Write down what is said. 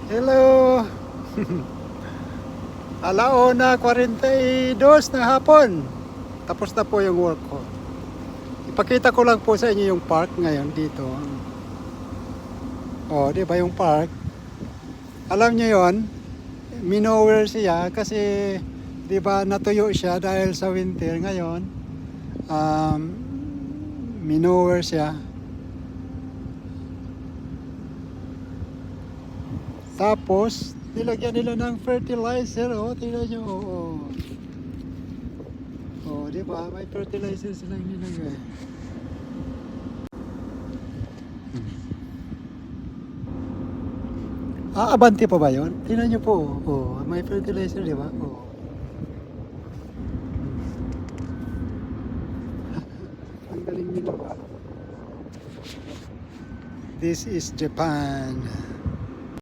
Hello! Alauna 42 na hapon. Tapos na po yung work ko. Ipakita ko lang po sa inyo yung park ngayon dito. Oh, di ba yung park? Alam niyo yon, minower siya kasi di ba natuyo siya dahil sa winter ngayon. Minower siya. Tapos, nilagyan nila ng fertilizer. Oh, tingnan nyo. Oh. Oh, di ba? May fertilizer silang nilagay. Abante pa ba yun? Tingnan nyo po. Oh, may fertilizer, di ba? Oh. Ang galing nila ba? This is Japan.